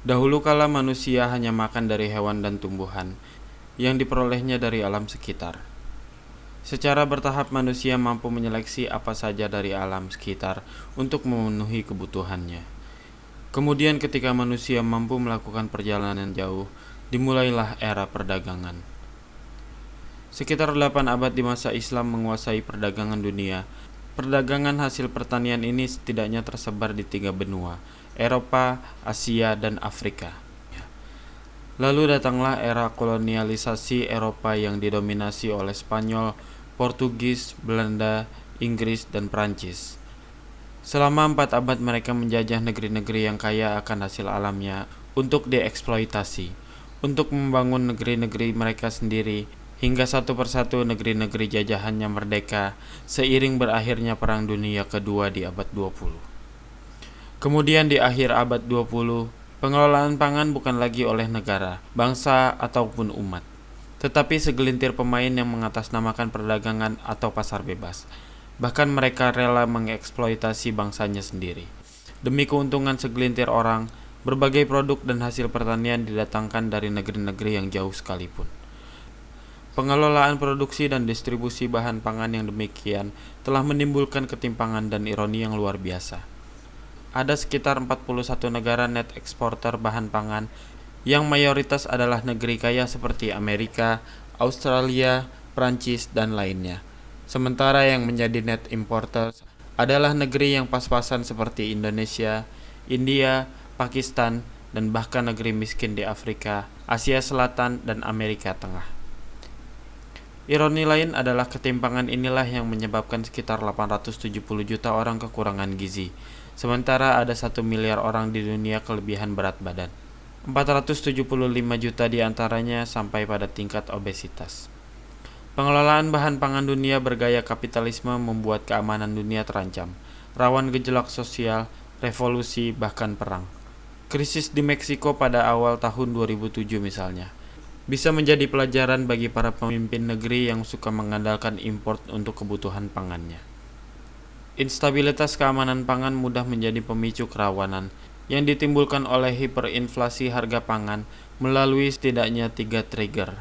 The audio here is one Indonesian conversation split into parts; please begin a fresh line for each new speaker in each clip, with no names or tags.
Dahulu kala manusia hanya makan dari hewan dan tumbuhan yang diperolehnya dari alam sekitar. Secara bertahap manusia mampu menyeleksi apa saja dari alam sekitar untuk memenuhi kebutuhannya. Kemudian ketika manusia mampu melakukan perjalanan jauh, dimulailah era perdagangan. Sekitar 8 abad di masa Islam menguasai perdagangan dunia. Perdagangan hasil pertanian ini setidaknya tersebar di 3 benua, Eropa, Asia, dan Afrika. Lalu datanglah era kolonialisasi Eropa yang didominasi oleh Spanyol, Portugis, Belanda, Inggris, dan Prancis. Selama 4 abad mereka menjajah negeri-negeri yang kaya akan hasil alamnya untuk dieksploitasi, untuk membangun negeri-negeri mereka sendiri, hingga satu persatu negeri-negeri jajahannya merdeka seiring berakhirnya Perang Dunia Kedua di abad 20. Kemudian di akhir abad 20, pengelolaan pangan bukan lagi oleh negara, bangsa, ataupun umat, tetapi segelintir pemain yang mengatasnamakan perdagangan atau pasar bebas. Bahkan mereka rela mengeksploitasi bangsanya sendiri. Demi keuntungan segelintir orang, berbagai produk dan hasil pertanian didatangkan dari negeri-negeri yang jauh sekalipun. Pengelolaan produksi dan distribusi bahan pangan yang demikian telah menimbulkan ketimpangan dan ironi yang luar biasa. Ada sekitar 41 negara net eksporter bahan pangan yang mayoritas adalah negeri kaya seperti Amerika, Australia, Prancis, dan lainnya. Sementara yang menjadi net importer adalah negeri yang pas-pasan seperti Indonesia, India, Pakistan, dan bahkan negeri miskin di Afrika, Asia Selatan, dan Amerika Tengah. Ironi lain adalah ketimpangan inilah yang menyebabkan sekitar 870 juta orang kekurangan gizi, sementara ada 1 miliar orang di dunia kelebihan berat badan. 475 juta di antaranya sampai pada tingkat obesitas. Pengelolaan bahan pangan dunia bergaya kapitalisme membuat keamanan dunia terancam, rawan gejolak sosial, revolusi, bahkan perang. Krisis di Meksiko pada awal tahun 2007 misalnya bisa menjadi pelajaran bagi para pemimpin negeri yang suka mengandalkan import untuk kebutuhan pangannya. Instabilitas keamanan pangan mudah menjadi pemicu kerawanan yang ditimbulkan oleh hiperinflasi harga pangan melalui setidaknya 3 trigger.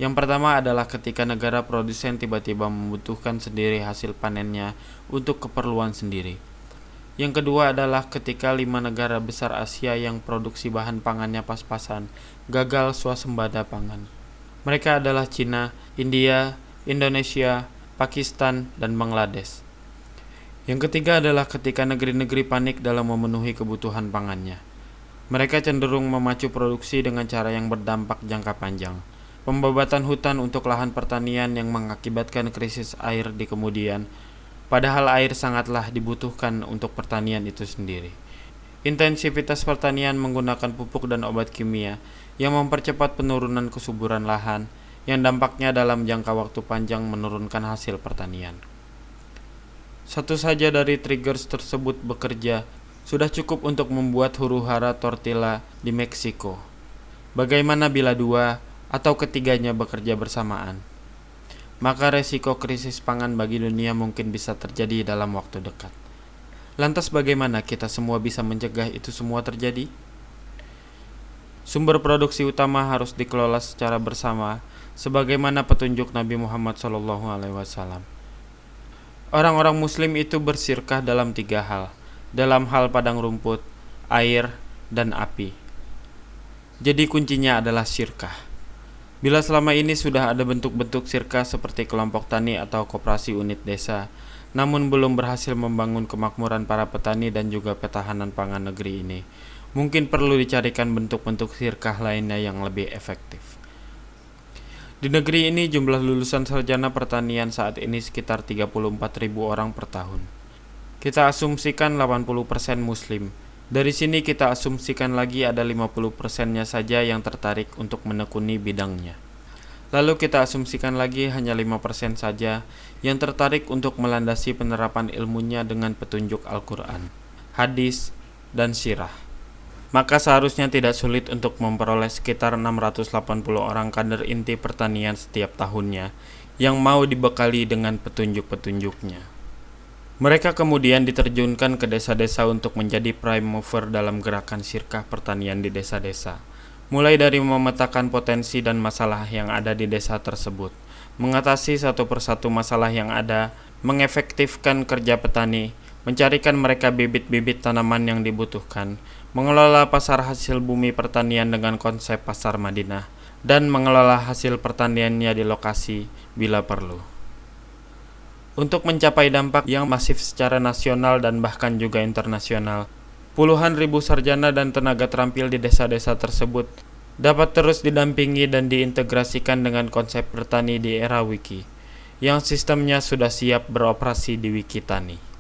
Yang pertama adalah ketika negara produsen tiba-tiba membutuhkan sendiri hasil panennya untuk keperluan sendiri. Yang kedua adalah ketika 5 negara besar Asia yang produksi bahan pangannya pas-pasan gagal swasembada pangan. Mereka adalah Cina, India, Indonesia, Pakistan, dan Bangladesh. Yang ketiga adalah ketika negeri-negeri panik dalam memenuhi kebutuhan pangannya. Mereka cenderung memacu produksi dengan cara yang berdampak jangka panjang. Pembabatan hutan untuk lahan pertanian yang mengakibatkan krisis air di kemudian, padahal air sangatlah dibutuhkan untuk pertanian itu sendiri. Intensivitas pertanian menggunakan pupuk dan obat kimia yang mempercepat penurunan kesuburan lahan, yang dampaknya dalam jangka waktu panjang menurunkan hasil pertanian. Satu saja dari triggers tersebut bekerja sudah cukup untuk membuat huru-hara tortilla di Meksiko. Bagaimana bila 2 atau ketiganya bekerja bersamaan? Maka resiko krisis pangan bagi dunia mungkin bisa terjadi dalam waktu dekat. Lantas bagaimana kita semua bisa mencegah itu semua terjadi? Sumber produksi utama harus dikelola secara bersama, sebagaimana petunjuk Nabi Muhammad SAW. Orang-orang muslim itu bersirkah dalam 3 hal, dalam hal padang rumput, air, dan api. Jadi kuncinya adalah syirkah. Bila selama ini sudah ada bentuk-bentuk syirkah seperti kelompok tani atau koperasi unit desa, namun belum berhasil membangun kemakmuran para petani dan juga ketahanan pangan negeri ini, mungkin perlu dicarikan bentuk-bentuk syirkah lainnya yang lebih efektif. Di negeri ini jumlah lulusan sarjana pertanian saat ini sekitar 34.000 orang per tahun. Kita asumsikan 80% muslim. Dari sini kita asumsikan lagi ada 50%-nya saja yang tertarik untuk menekuni bidangnya. Lalu kita asumsikan lagi hanya 5% saja yang tertarik untuk melandasi penerapan ilmunya dengan petunjuk Al-Quran, hadis, dan sirah. Maka seharusnya tidak sulit untuk memperoleh sekitar 680 orang kader inti pertanian setiap tahunnya yang mau dibekali dengan petunjuk-petunjuknya. Mereka kemudian diterjunkan ke desa-desa untuk menjadi prime mover dalam gerakan sirkah pertanian di desa-desa. Mulai dari memetakan potensi dan masalah yang ada di desa tersebut, mengatasi satu persatu masalah yang ada, mengefektifkan kerja petani, mencarikan mereka bibit-bibit tanaman yang dibutuhkan, mengelola pasar hasil bumi pertanian dengan konsep pasar Madinah, dan mengelola hasil pertaniannya di lokasi bila perlu. Untuk mencapai dampak yang masif secara nasional dan bahkan juga internasional, puluhan ribu sarjana dan tenaga terampil di desa-desa tersebut dapat terus didampingi dan diintegrasikan dengan konsep bertani di era Wiki, yang sistemnya sudah siap beroperasi di Wikitani.